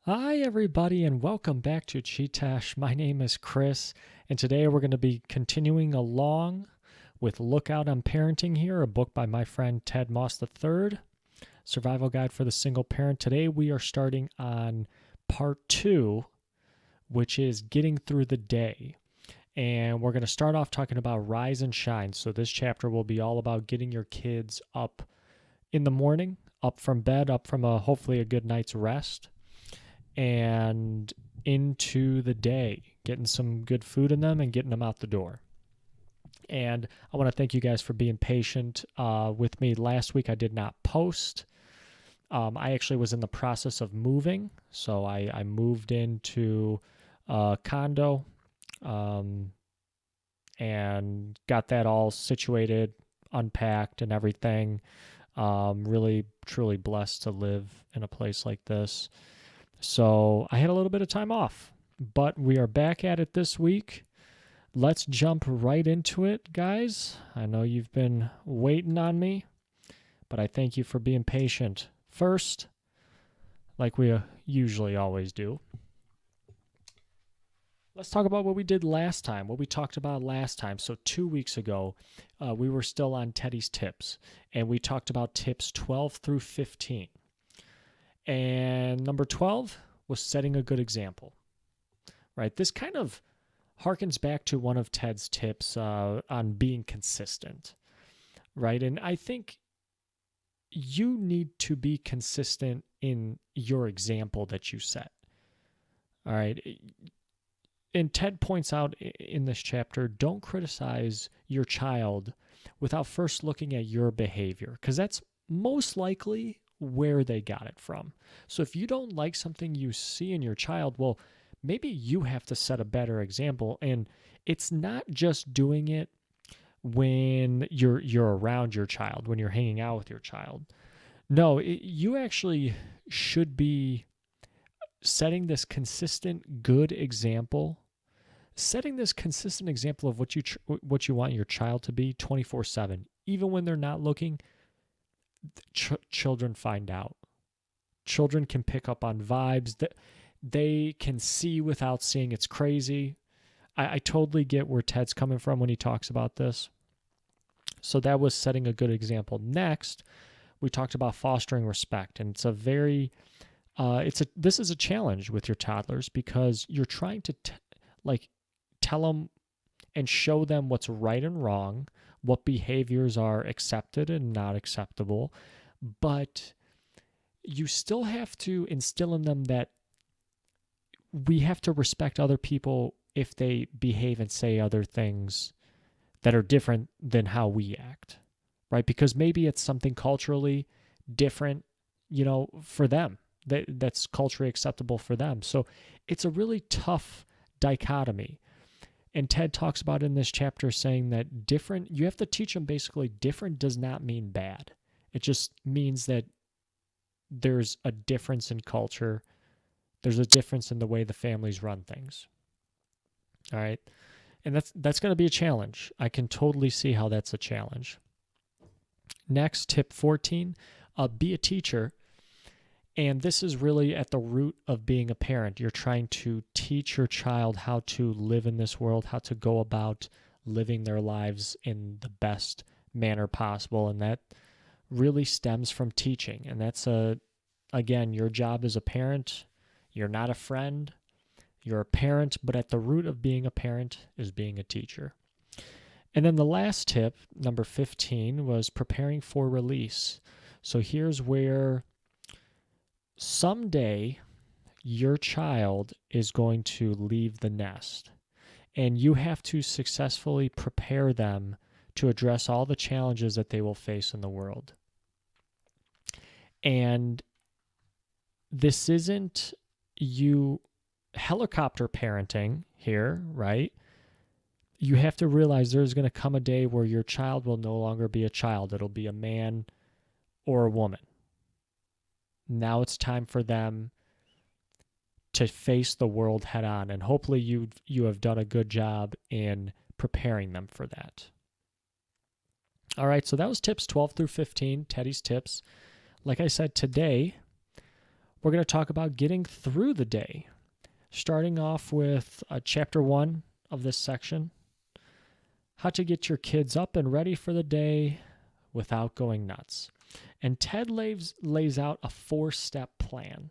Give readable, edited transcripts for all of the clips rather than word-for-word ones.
Hi, everybody, and welcome back to Chee-Tash. My name is Chris, and today we're going to be continuing along with Look Out on Parenting here, a book by my friend Ted Moss III, Survival Guide for the Single Parent. Today we are starting on part 2, which is Getting Through the Day. And we're going to start off talking about Rise and Shine. So this chapter will be all about getting your kids up in the morning, up from bed, up from hopefully a good night's rest, and into the day, getting some good food in them and getting them out the door. And I want to thank you guys for being patient with me. Last week I did not post. I actually was in the process of moving, so I moved into a condo and got that all situated, unpacked, and everything. Really, truly blessed to live in a place like this. So I had a little bit of time off, but we are back at it this week. Let's jump right into it, guys. I know you've been waiting on me, but I thank you for being patient. First, like we usually always do, let's talk about what we did last time, what we talked about last time. So 2 weeks ago, we were still on Teddy's tips, and we talked about tips 12 through 15. And number 12 was setting a good example, right? This kind of harkens back to one of Ted's tips on being consistent, right? And I think you need to be consistent in your example that you set, all right? And Ted points out in this chapter, don't criticize your child without first looking at your behavior, because that's most likely where they got it from. So if you don't like something you see in your child, well, maybe you have to set a better example. And it's not just doing it when you're around your child, when you're hanging out with your child. No, you actually should be setting this consistent good example, setting this consistent example of what you want your child to be 24/7, even when they're not looking. Children find out. Children can pick up on vibes that they can see without seeing. It's crazy. I totally get where Ted's coming from when he talks about this. So that was setting a good example. Next, we talked about fostering respect, and it's a very this is a challenge with your toddlers because you're trying to tell them and show them what's right and wrong, what behaviors are accepted and not acceptable, but you still have to instill in them that we have to respect other people if they behave and say other things that are different than how we act, right? Because maybe it's something culturally different, for them, that's culturally acceptable for them. So it's a really tough dichotomy. And Ted talks about in this chapter saying that different, you have to teach them basically different does not mean bad. It just means that there's a difference in culture. There's a difference in the way the families run things. All right. And that's going to be a challenge. I can totally see how that's a challenge. Next, tip 14, be a teacher. And this is really at the root of being a parent. You're trying to teach your child how to live in this world, how to go about living their lives in the best manner possible. And that really stems from teaching. And that's, again, your job as a parent. You're not a friend. You're a parent. But at the root of being a parent is being a teacher. And then the last tip, number 15, was preparing for release. So here's where someday your child is going to leave the nest, and you have to successfully prepare them to address all the challenges that they will face in the world. And this isn't you helicopter parenting here, right? You have to realize there's going to come a day where your child will no longer be a child. It'll be a man or a woman. Now it's time for them to face the world head on, and hopefully you have done a good job in preparing them for that. All right, so that was tips 12 through 15, Teddy's tips. Like I said, today we're going to talk about getting through the day, starting off with chapter 1 of this section, how to get your kids up and ready for the day without going nuts. And Ted lays out a 4-step plan,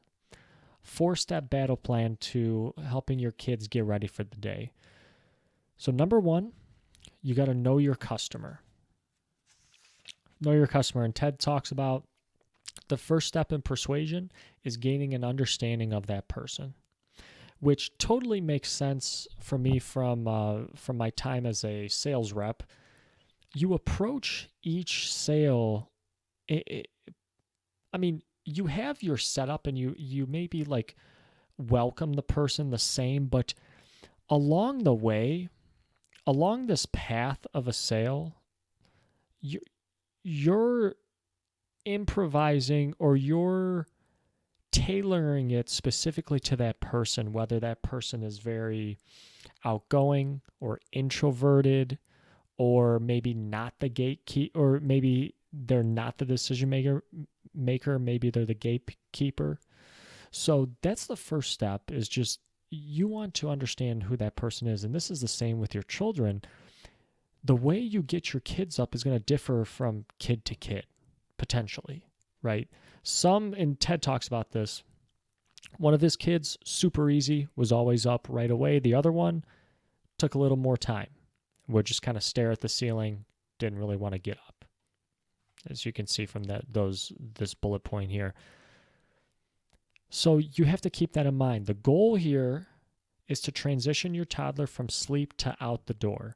4-step battle plan to helping your kids get ready for the day. So number 1, you got to know your customer. Know your customer. And Ted talks about the first step in persuasion is gaining an understanding of that person, which totally makes sense for me from my time as a sales rep. You approach each sale. I mean, you have your setup and you maybe like welcome the person the same, but along the way, along this path of a sale, you're improvising or you're tailoring it specifically to that person, whether that person is very outgoing or introverted, or maybe not the gatekeeper, or maybe they're not the decision maker, maybe they're the gatekeeper. So that's the first step, is just you want to understand who that person is. And this is the same with your children. The way you get your kids up is going to differ from kid to kid, potentially, right? And Ted talks about this. One of his kids, super easy, was always up right away. The other one took a little more time, would just kind of stare at the ceiling, didn't really want to get up, as you can see from this bullet point here. So you have to keep that in mind. The goal here is to transition your toddler from sleep to out the door.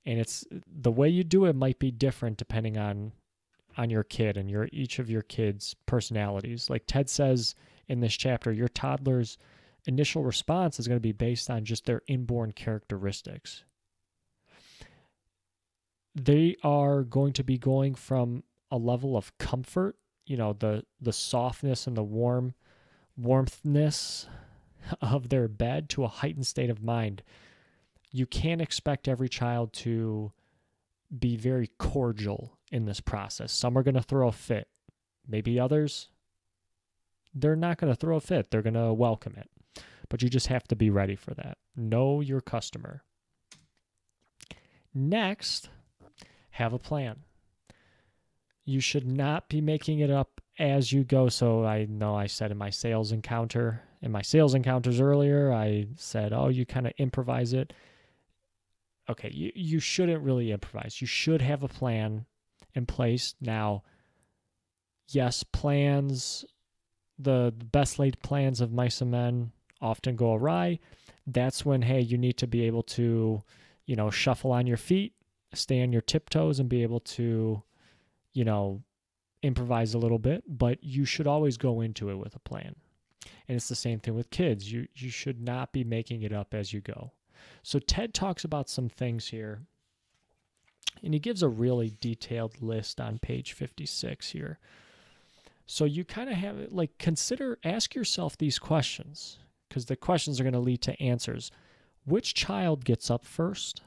And it's the way you do it might be different depending on your kid and each of your kids' personalities. Like Ted says in this chapter, your toddler's initial response is going to be based on just their inborn characteristics. They are going to be going from a level of comfort, the softness and the warmthness of their bed, to a heightened state of mind. You can't expect every child to be very cordial in this process. Some are going to throw a fit. Maybe others, they're not going to throw a fit. They're going to welcome it. But you just have to be ready for that. Know your customer. Next, have a plan. You should not be making it up as you go. So I know I said in my sales encounters earlier, I said, oh, you kind of improvise it. Okay, you shouldn't really improvise. You should have a plan in place. Now, yes, plans, the best laid plans of mice and men often go awry. That's when, hey, you need to be able to, shuffle on your feet, stay on your tiptoes, and be able to, improvise a little bit. But you should always go into it with a plan. And it's the same thing with kids. You should not be making it up as you go. So Ted talks about some things here, and he gives a really detailed list on page 56 here. So you kind of have it, like, ask yourself these questions, because the questions are going to lead to answers. Which child gets up first?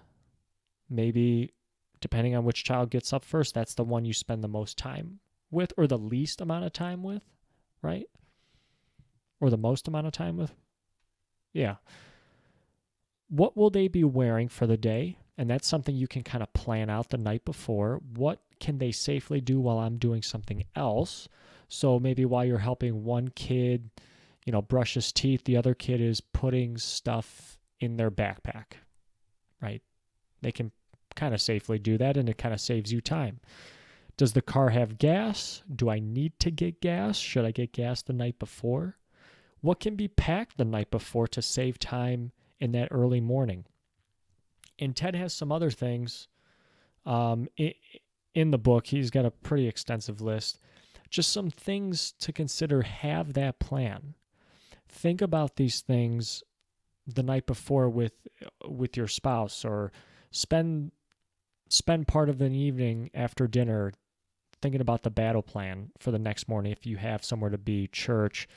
Maybe, depending on which child gets up first, that's the one you spend the most time with, or the least amount of time with, right? Or the most amount of time with. Yeah. What will they be wearing for the day? And that's something you can kind of plan out the night before. What can they safely do while I'm doing something else? So maybe while you're helping one kid, brush his teeth, the other kid is putting stuff in their backpack, right? They can kind of safely do that, and it kind of saves you time. Does the car have gas? Do I need to get gas? Should I get gas the night before? What can be packed the night before to save time in that early morning? And Ted has some other things in the book. He's got a pretty extensive list. Just some things to consider. Have that plan. Think about these things the night before with your spouse, or spend part of an evening after dinner thinking about the battle plan for the next morning. If you have somewhere to be, church,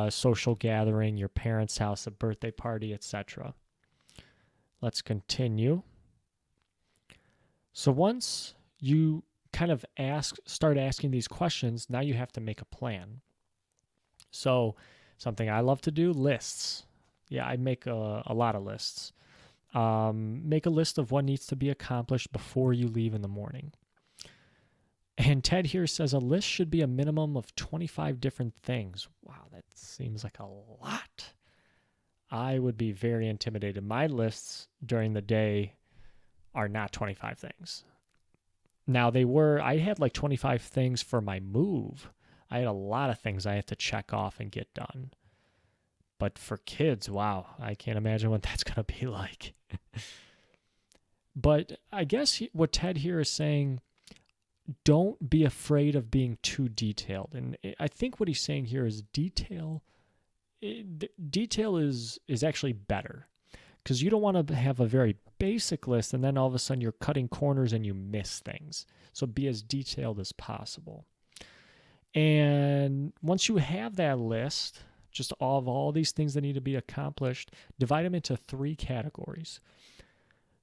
social gathering, your parents' house, a birthday party, etc. Let's continue. So once you kind of start asking these questions, now you have to make a plan. So, something I love to do, lists. Yeah, I make a lot of lists. Make a list of what needs to be accomplished before you leave in the morning. And Ted here says a list should be a minimum of 25 different things. Wow, that seems like a lot. I would be very intimidated. My lists during the day are not 25 things. Now, I had like 25 things for my move. I had a lot of things I had to check off and get done. But for kids, wow, I can't imagine what that's going to be like. But I guess what Ted here is saying, don't be afraid of being too detailed. And I think what he's saying here is detail is actually better, because you don't want to have a very basic list and then all of a sudden you're cutting corners and you miss things. So be as detailed as possible. And once you have that list, just all these things that need to be accomplished, divide them into 3 categories.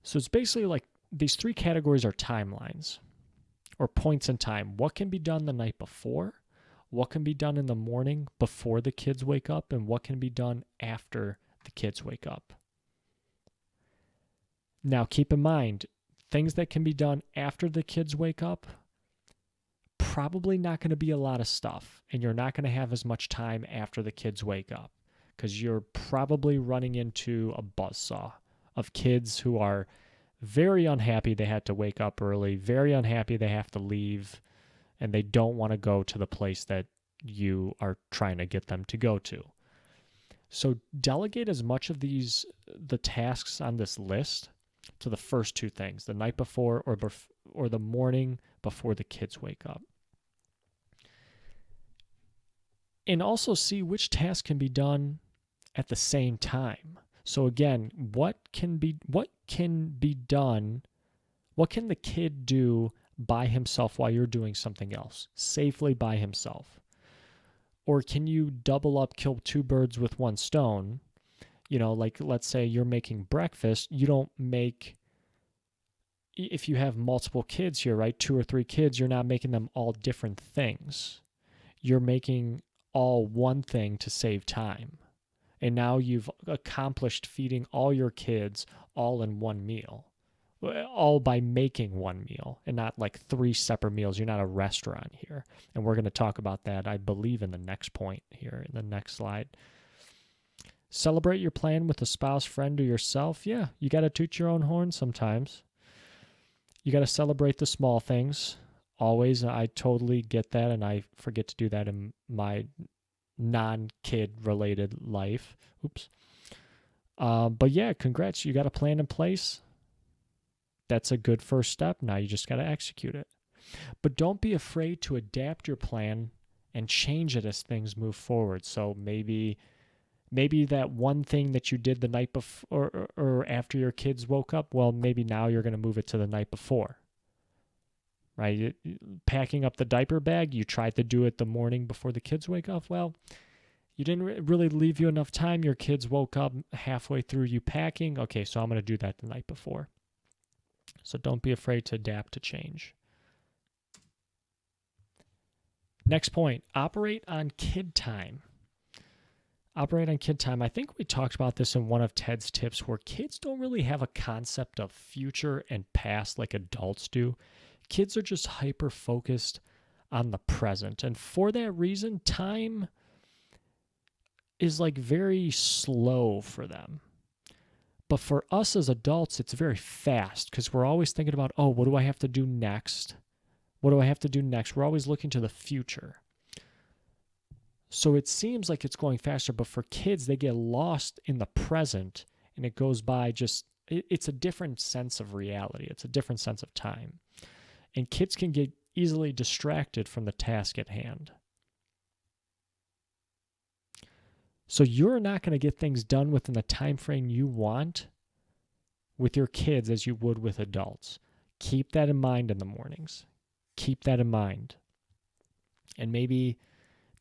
So it's basically like these 3 categories are timelines or points in time. What can be done the night before? What can be done in the morning before the kids wake up? And what can be done after the kids wake up? Now, keep in mind, things that can be done after the kids wake up, probably not going to be a lot of stuff. And you're not going to have as much time after the kids wake up, because you're probably running into a buzzsaw of kids who are very unhappy they had to wake up early, very unhappy they have to leave, and they don't want to go to the place that you are trying to get them to go to. So delegate as much of the tasks on this list to the first 2 things, the night before or the morning before the kids wake up. And also see which tasks can be done at the same time. So again, what can be done? What can the kid do by himself while you're doing something else, safely by himself? Or can you double up, kill 2 birds with 1 stone? Like let's say you're making breakfast. You don't make, if you have multiple kids here, right? 2 or 3 kids, you're not making them all different things. You're making all one thing to save time. And now you've accomplished feeding all your kids all in one meal, all by making one meal and not like 3 separate meals. You're not a restaurant here. And we're going to talk about that, I believe, in the next point here, in the next slide. Celebrate your plan with a spouse, friend, or yourself. Yeah, you got to toot your own horn sometimes. You got to celebrate the small things. Always. I totally get that, and I forget to do that in my non-kid related life. Oops. But yeah, congrats. You got a plan in place. That's a good first step. Now you just got to execute it. But don't be afraid to adapt your plan and change it as things move forward. So maybe that one thing that you did the night before or after your kids woke up, well, maybe now you're going to move it to the night before. Right? Packing up the diaper bag, you tried to do it the morning before the kids wake up. Well, you didn't really leave you enough time. Your kids woke up halfway through you packing. Okay, so I'm going to do that the night before. So don't be afraid to adapt to change. Next point, operate on kid time. Operate on kid time. I think we talked about this in one of Ted's tips, where kids don't really have a concept of future and past like adults do. Kids are just hyper-focused on the present. And for that reason, time is like very slow for them. But for us as adults, it's very fast, because we're always thinking about, oh, what do I have to do next? What do I have to do next? We're always looking to the future. So it seems like it's going faster, but for kids, they get lost in the present, and it goes by it's a different sense of reality. It's a different sense of time. And kids can get easily distracted from the task at hand. So you're not going to get things done within the time frame you want with your kids as you would with adults. Keep that in mind in the mornings. Keep that in mind. And maybe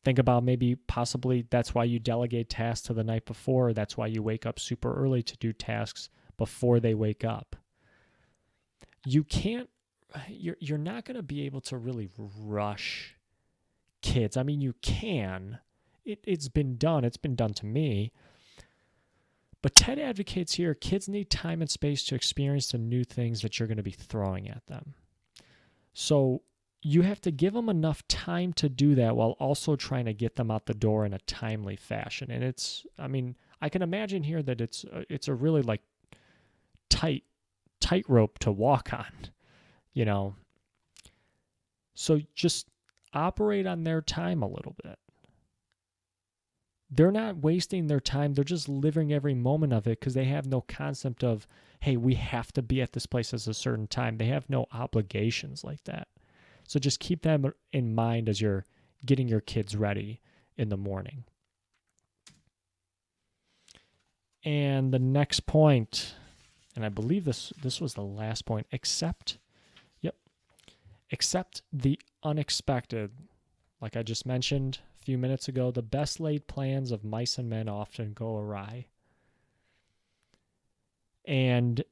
think about possibly that's why you delegate tasks to the night before. That's why you wake up super early to do tasks before they wake up. You're not going to be able to really rush kids. I mean, you can it's been done. It's been done to me. But Ted advocates here kids need time and space to experience the new things that you're going to be throwing at them. So you have to give them enough time to do that while also trying to get them out the door in a timely fashion. And I can imagine here that it's a really like tightrope to walk on, you know. So just operate on their time a little bit. They're not wasting their time. They're just living every moment of it because they have no concept of, hey, we have to be at this place at a certain time. They have no obligations like that. So just keep them in mind as you're getting your kids ready in the morning. And the next point, and I believe this was the last point, accept the unexpected. Like I just mentioned a few minutes ago, the best laid plans of mice and men often go awry. And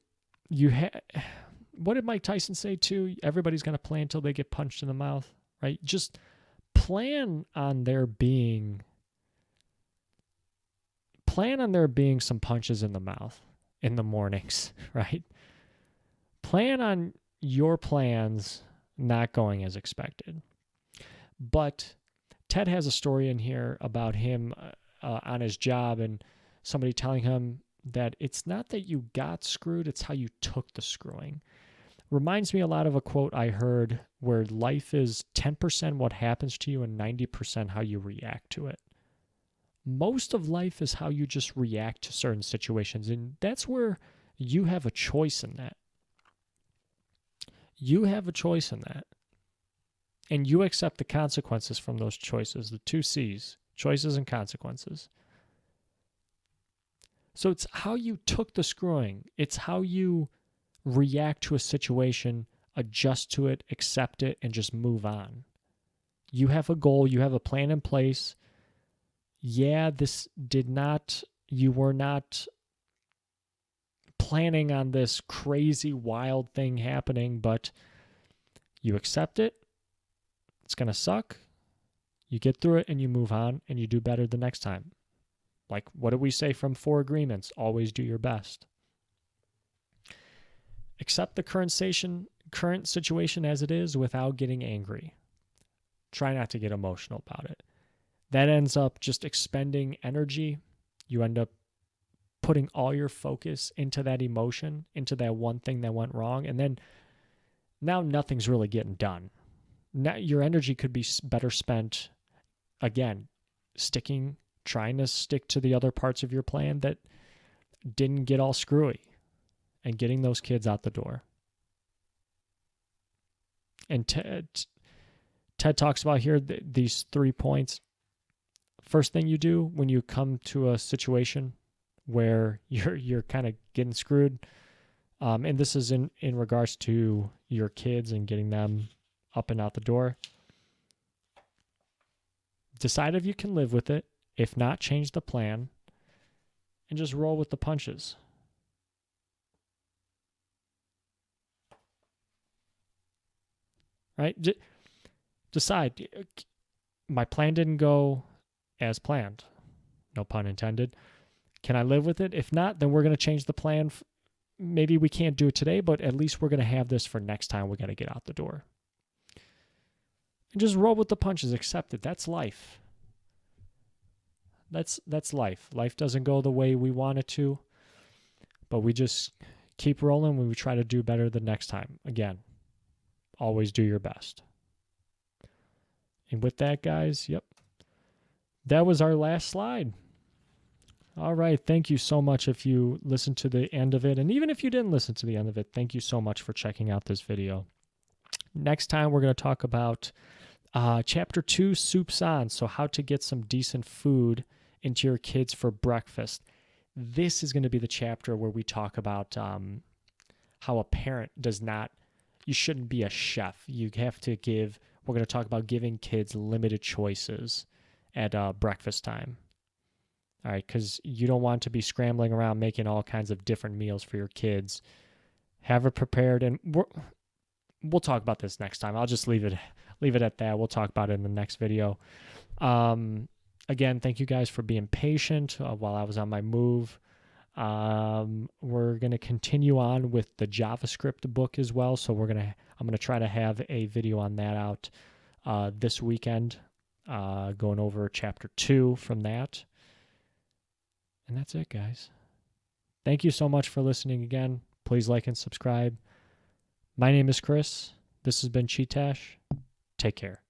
what did Mike Tyson say too? Everybody's going to plan until they get punched in the mouth, right? Just plan on there being some punches in the mouth in the mornings, right? Plan on your plans not going as expected. But Ted has a story in here about him on his job and somebody telling him that it's not that you got screwed, it's how you took the screwing. Reminds me a lot of a quote I heard where life is 10% what happens to you and 90% how you react to it. Most of life is how you just react to certain situations, and that's where you have a choice in that. You have a choice in that. And you accept the consequences from those choices, the 2 C's, choices and consequences. So it's how you took the screwing. It's how you react to a situation, adjust to it, accept it, and just move on. You have a goal. You have a plan in place. Yeah, you were not planning on this crazy, wild thing happening, but you accept it. It's going to suck. You get through it and you move on and you do better the next time. Like, what do we say from 4 Agreements? Always do your best. Accept the current situation as it is without getting angry. Try not to get emotional about it. That ends up just expending energy. You end up putting all your focus into that emotion, into that one thing that went wrong, and then now nothing's really getting done. Now your energy could be better spent, again, trying to stick to the other parts of your plan that didn't get all screwy and getting those kids out the door. And Ted talks about here these 3 points. First thing you do when you come to a situation where you're kind of getting screwed, and this is in regards to your kids and getting them up and out the door. Decide if you can live with it. If not, change the plan and just roll with the punches. Right? Decide. My plan didn't go as planned. No pun intended. Can I live with it? If not, then we're going to change the plan. Maybe we can't do it today, but at least we're going to have this for next time we got to get out the door. And just roll with the punches. Accept it. That's life. That's life. Life doesn't go the way we want it to, but we just keep rolling when we try to do better the next time. Again, always do your best. And with that, guys, that was our last slide. All right. Thank you so much if you listened to the end of it. And even if you didn't listen to the end of it, thank you so much for checking out this video. Next time, we're going to talk about Chapter 2, Soups On. So how to get some decent food into your kids for breakfast. This is going to be the chapter where we talk about how a parent you shouldn't be a chef. You have to we're going to talk about giving kids limited choices at breakfast time. All right, because you don't want to be scrambling around making all kinds of different meals for your kids. Have it prepared, and we'll talk about this next time. I'll just leave it at that. We'll talk about it in the next video. Again, thank you guys for being patient while I was on my move. We're going to continue on with the JavaScript book as well. So I'm going to try to have a video on that out this weekend, going over chapter 2 from that. And that's it, guys. Thank you so much for listening again. Please like and subscribe. My name is Chris. This has been Chee-Tash. Take care.